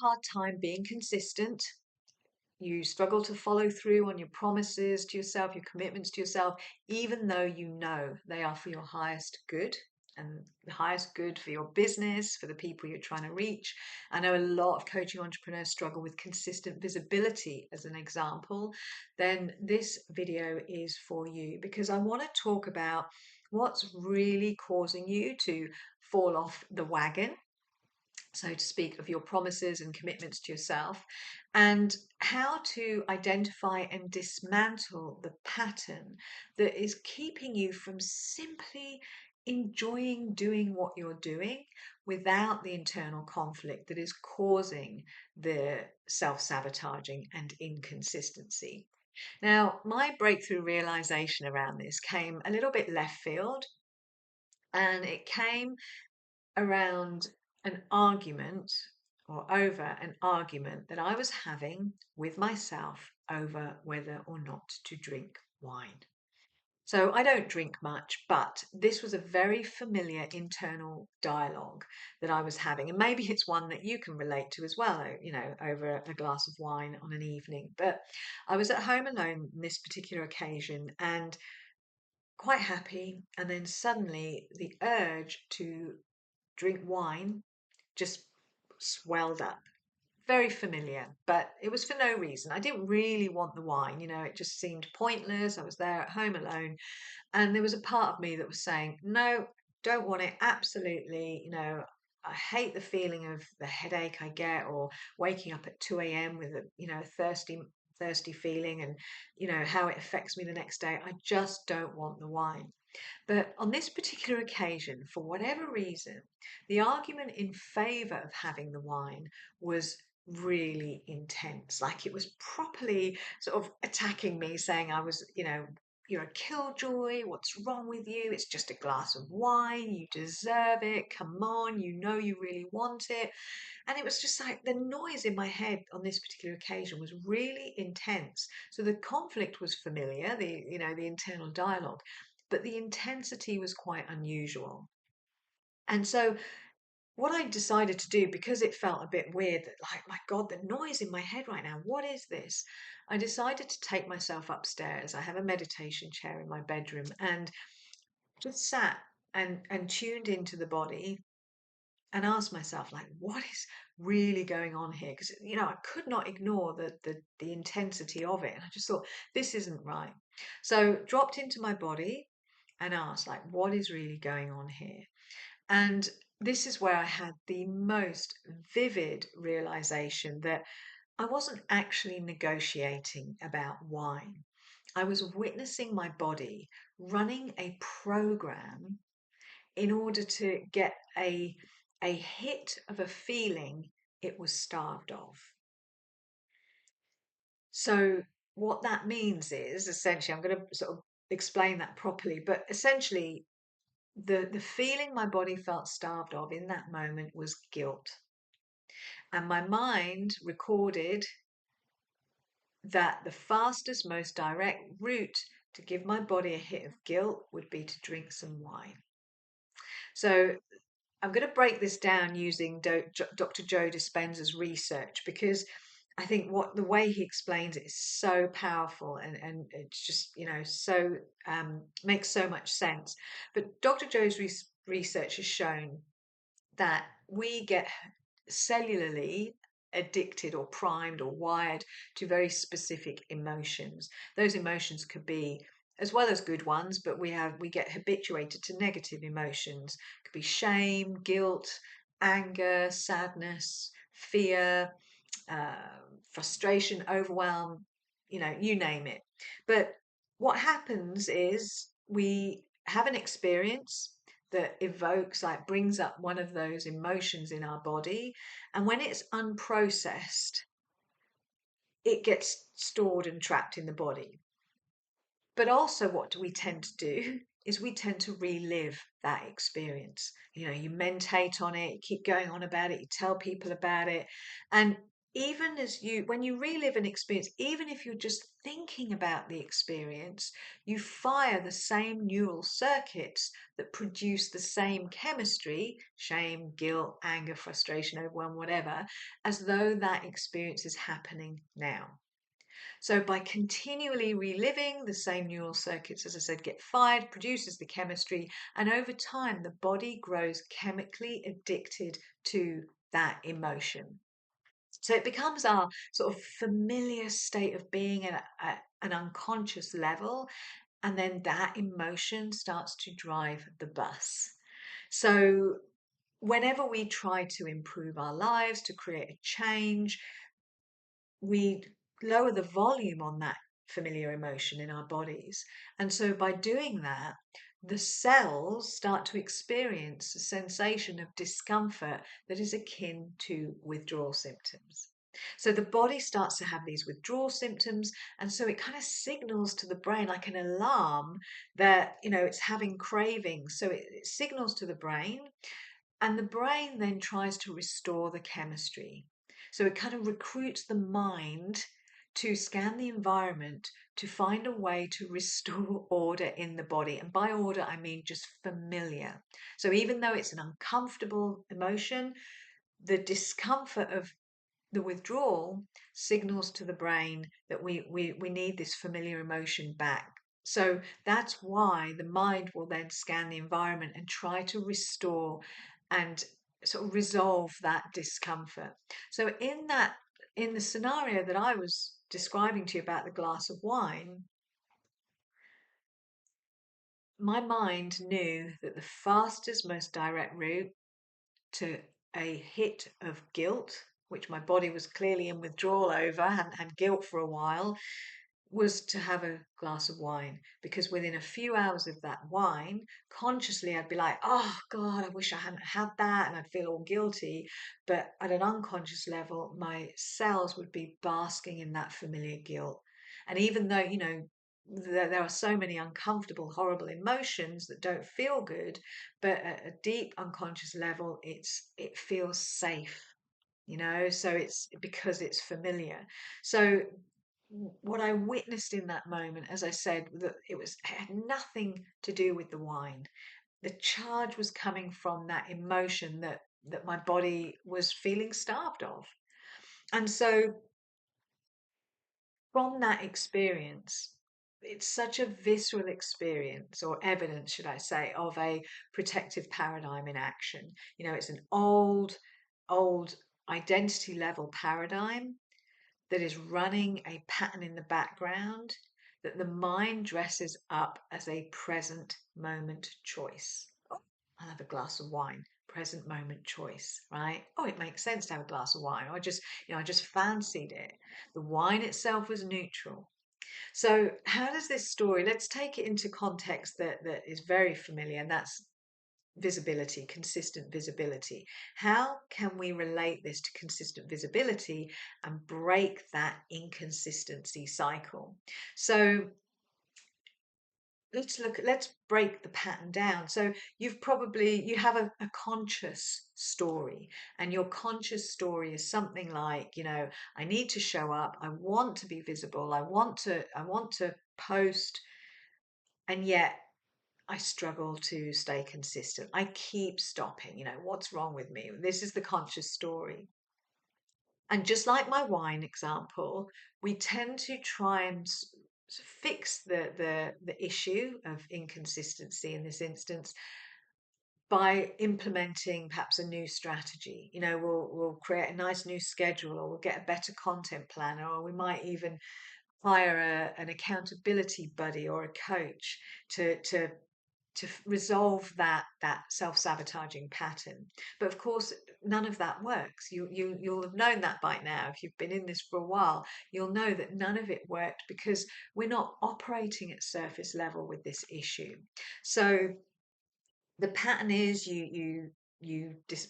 hard time being consistent. You struggle to follow through on your promises to yourself, your commitments to yourself, even though you know they are for your highest good and the highest good for your business, for the people you're trying to reach. I know a lot of coaching entrepreneurs struggle with consistent visibility as an example. Then this video is for you, because I want to talk about what's really causing you to fall off the wagon, so to speak, of your promises and commitments to yourself, and how to identify and dismantle the pattern that is keeping you from simply enjoying doing what you're doing without the internal conflict that is causing the self-sabotaging and inconsistency. Now, my breakthrough realization around this came a little bit left field, and it came around an argument, or over an argument that I was having with myself over whether or not to drink wine. So I don't drink much, but this was a very familiar internal dialogue that I was having. And maybe it's one that you can relate to as well, over a glass of wine on an evening. But I was at home alone on this particular occasion and quite happy. And then suddenly the urge to drink wine just swelled up. Very familiar, but it was for no reason. I didn't really want the wine, it just seemed pointless. I was there at home alone, and there was a part of me that was saying, no, don't want it, absolutely. I hate the feeling of the headache I get, or waking up at 2 a.m. with a thirsty feeling, and how it affects me the next day. I just don't want the wine. But on this particular occasion, for whatever reason, the argument in favor of having the wine was really intense. Like, it was properly sort of attacking me, saying I was, you're a killjoy. What's wrong with you? It's just a glass of wine. You deserve it. Come on. You really want it. And it was just like the noise in my head on this particular occasion was really intense. So the conflict was familiar, the internal dialogue, but the intensity was quite unusual. And so what I decided to do, because it felt a bit weird, that, like, my God, the noise in my head right now, what is this? I decided to take myself upstairs. I have a meditation chair in my bedroom, and just sat and tuned into the body and asked myself, like, what is really going on here? Because I could not ignore the intensity of it, and I just thought, this isn't right. So dropped into my body and asked, like, what is really going on here? And this is where I had the most vivid realization that I wasn't actually negotiating about wine. I was witnessing my body running a program in order to get a hit of a feeling it was starved of. So what that means is, essentially, I'm going to sort of explain that properly, but essentially the feeling my body felt starved of in that moment was guilt. And my mind recorded that the fastest, most direct route to give my body a hit of guilt would be to drink some wine. So I'm going to break this down using Dr. Joe Dispenza's research, because I think the way he explains it is so powerful, and it's just, so makes so much sense. But Dr. Joe's research has shown that we get cellularly addicted or primed or wired to very specific emotions. Those emotions could be, as well as good ones, but we get habituated to negative emotions. It could be shame, guilt, anger, sadness, fear, frustration, overwhelm, you name it. But what happens is we have an experience that evokes, like, brings up one of those emotions in our body. And when it's unprocessed, it gets stored and trapped in the body. But also, what do we tend to do is we tend to relive that experience. You meditate on it, you keep going on about it, you tell people about it. And even when you relive an experience, even if you're just thinking about the experience, you fire the same neural circuits that produce the same chemistry, shame, guilt, anger, frustration, overwhelm, whatever, as though that experience is happening now. So by continually reliving, the same neural circuits, as I said, get fired, produces the chemistry, and over time the body grows chemically addicted to that emotion. So it becomes our sort of familiar state of being at an unconscious level, and then that emotion starts to drive the bus. So whenever we try to improve our lives, to create a change, we lower the volume on that familiar emotion in our bodies. And so by doing that, the cells start to experience a sensation of discomfort that is akin to withdrawal symptoms. So the body starts to have these withdrawal symptoms, and so it kind of signals to the brain like an alarm that, it's having cravings. So it signals to the brain, and the brain then tries to restore the chemistry. So it kind of recruits the mind to scan the environment to find a way to restore order in the body. And by order, I mean just familiar. So even though it's an uncomfortable emotion, the discomfort of the withdrawal signals to the brain that we need this familiar emotion back. So that's why the mind will then scan the environment and try to restore and sort of resolve that discomfort. So in the scenario that I was describing to you about the glass of wine, my mind knew that the fastest, most direct route to a hit of guilt, which my body was clearly in withdrawal over, hadn't had guilt for a while, was to have a glass of wine. Because within a few hours of that wine, consciously I'd be like, oh God, I wish I hadn't had that, and I'd feel all guilty. But at an unconscious level, my cells would be basking in that familiar guilt. And even though, there are so many uncomfortable, horrible emotions that don't feel good, but at a deep unconscious level, it feels safe, so it's because it's familiar. So what I witnessed in that moment, as I said, that it had nothing to do with the wine. The charge was coming from that emotion that my body was feeling starved of. And so from that experience, it's such a visceral experience, or evidence, should I say, of a protective paradigm in action. It's an old identity level paradigm that is running a pattern in the background that the mind dresses up as a present moment choice. Oh, I'll have a glass of wine. Present moment choice, right? Oh, it makes sense to have a glass of wine. I just fancied it. The wine itself was neutral. So, how does this story? Let's take it into context that is very familiar, and that's visibility, consistent visibility. How can we relate this to consistent visibility and break that inconsistency cycle? So let's break the pattern down. So you have a conscious story, and your conscious story is something like, I need to show up, I want to be visible, I want to post, and yet I struggle to stay consistent. I keep stopping. What's wrong with me? This is the conscious story. And just like my wine example, we tend to try and fix the issue of inconsistency in this instance by implementing perhaps a new strategy. We'll create a nice new schedule, or we'll get a better content planner, or we might even hire an accountability buddy or a coach to resolve that self-sabotaging pattern. But of course, none of that works. You'll have known that by now. If you've been in this for a while, you'll know that none of it worked because we're not operating at surface level with this issue. So the pattern is you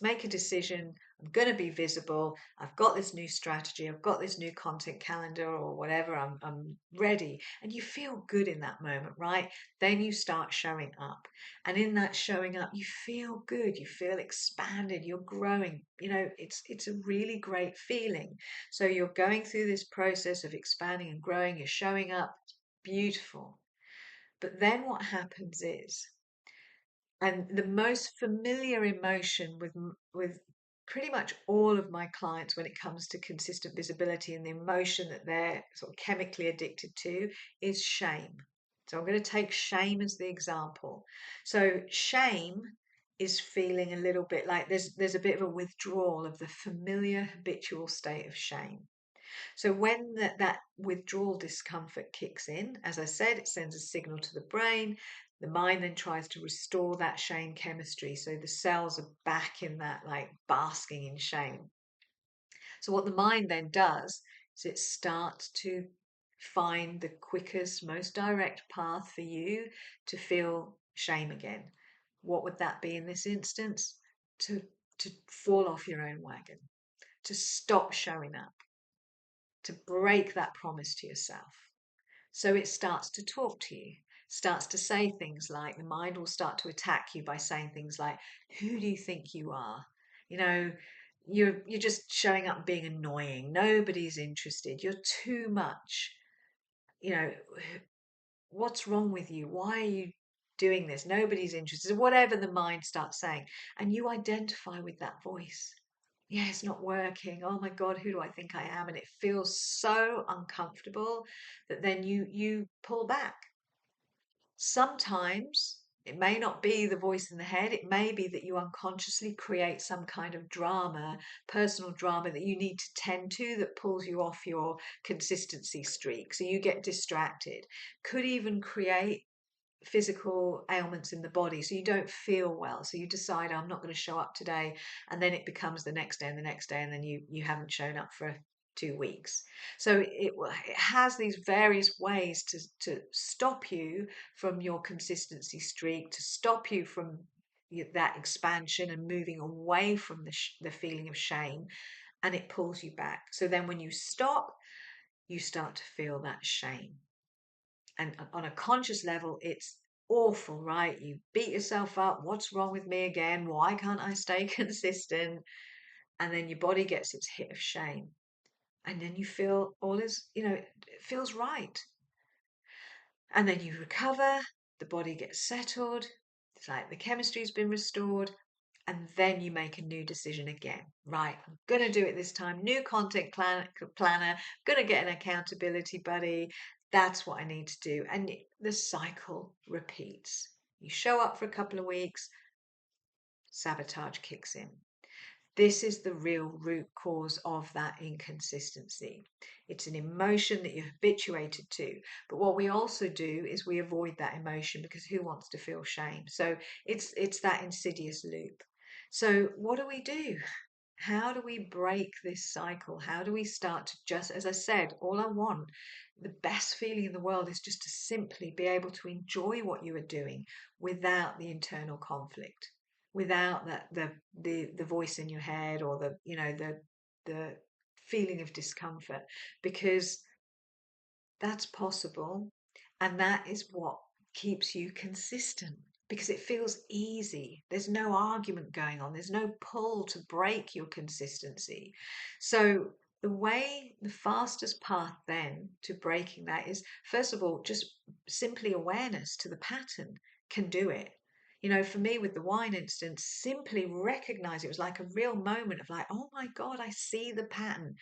make a decision. I'm going to be visible. I've got this new strategy. I've got this new content calendar or whatever. I'm ready. And you feel good in that moment, right? Then you start showing up. And in that showing up, you feel good. You feel expanded. You're growing. It's a really great feeling. So you're going through this process of expanding and growing. You're showing up. It's beautiful. But then what happens is, and the most familiar emotion with pretty much all of my clients when it comes to consistent visibility, and the emotion that they're sort of chemically addicted to, is shame. So I'm going to take shame as the example. So shame is feeling a little bit like there's a bit of a withdrawal of the familiar habitual state of shame. So when that withdrawal discomfort kicks in, as I said, it sends a signal to the brain. The mind then tries to restore that shame chemistry. So the cells are back in that, like, basking in shame. So what the mind then does is it starts to find the quickest, most direct path for you to feel shame again. What would that be in this instance? To fall off your own wagon, to stop showing up, to break that promise to yourself. So it starts to talk to you, starts to say things like, the mind will start to attack you by saying things like, who do you think you are? You know, you're just showing up being annoying. Nobody's interested. You're too much. You know, what's wrong with you? Why are you doing this? Nobody's interested. Whatever the mind starts saying. And you identify with that voice. Yeah, it's not working. Oh my God, who do I think I am? And it feels so uncomfortable that then you pull back. Sometimes it may not be the voice in the head. It may be that you unconsciously create some kind of drama, personal drama that you need to tend to, that pulls you off your consistency streak. So you get distracted. Could even create physical ailments in the body, so you don't feel well, so you decide, I'm not going to show up today, and then it becomes the next day and the next day, and then you haven't shown up for 2 weeks. So it has these various ways to stop you from your consistency streak, to stop you from that expansion and moving away from the feeling of shame, and it pulls you back. So then when you stop, you start to feel that shame. And on a conscious level, it's awful, right? You beat yourself up. What's wrong with me again? Why can't I stay consistent? And then your body gets its hit of shame. And then you feel all is, it feels right. And then you recover, the body gets settled. It's like the chemistry's been restored. And then you make a new decision again. Right, I'm going to do it this time. New content planner, going to get an accountability buddy. That's what I need to do. And the cycle repeats. You show up for a couple of weeks, sabotage kicks in. This is the real root cause of that inconsistency. It's an emotion that you're habituated to. But what we also do is we avoid that emotion, because who wants to feel shame? So it's that insidious loop. So what do? How do we break this cycle? How do we start to, just as I said, all I want, the best feeling in the world, is just to simply be able to enjoy what you are doing without the internal conflict, without the voice in your head, or the feeling of discomfort, because that's possible, and that is what keeps you consistent, because it feels easy. There's no argument going on. There's no pull to break your consistency. So the fastest path then to breaking that is, first of all, just simply awareness to the pattern can do it. For me with the wine instance, simply recognize it was like a real moment of like, oh my God, I see the pattern.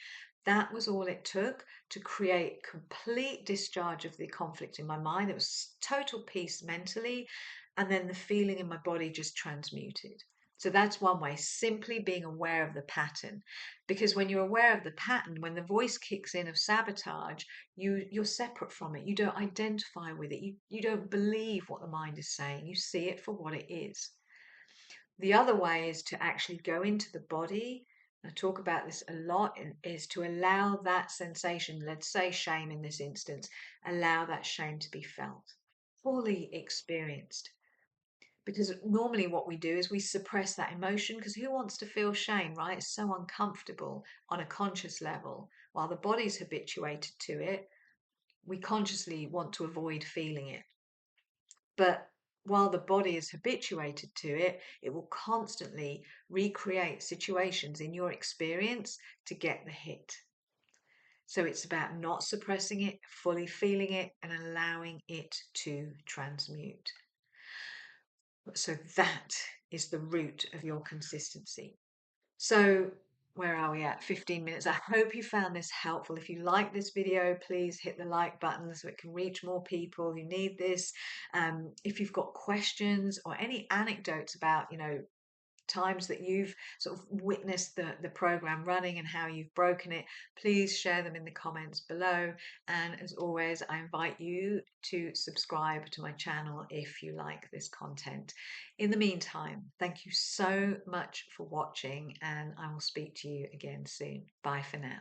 That was all it took to create complete discharge of the conflict in my mind. It was total peace mentally, and then the feeling in my body just transmuted. So that's one way, simply being aware of the pattern. Because when you're aware of the pattern, when the voice kicks in of sabotage, you're separate from it. You don't identify with it. You don't believe what the mind is saying. You see it for what it is. The other way is to actually go into the body. I talk about this a lot, is to allow that sensation, let's say shame in this instance, allow that shame to be felt, fully experienced. Because normally what we do is we suppress that emotion, because who wants to feel shame, right? It's so uncomfortable on a conscious level. While the body's habituated to it, we consciously want to avoid feeling it. But while the body is habituated to it, it will constantly recreate situations in your experience to get the hit. So it's about not suppressing it, fully feeling it, and allowing it to transmute. So that is the root of your consistency. So where are we at? 15 minutes. I hope you found this helpful. If you like this video, please hit the like button so it can reach more people who need this. If you've got questions or any anecdotes about, times that you've sort of witnessed the program running and how you've broken it, please share them in the comments below. And as always, I invite you to subscribe to my channel if you like this content. In the meantime, thank you so much for watching, and I will speak to you again soon. Bye for now.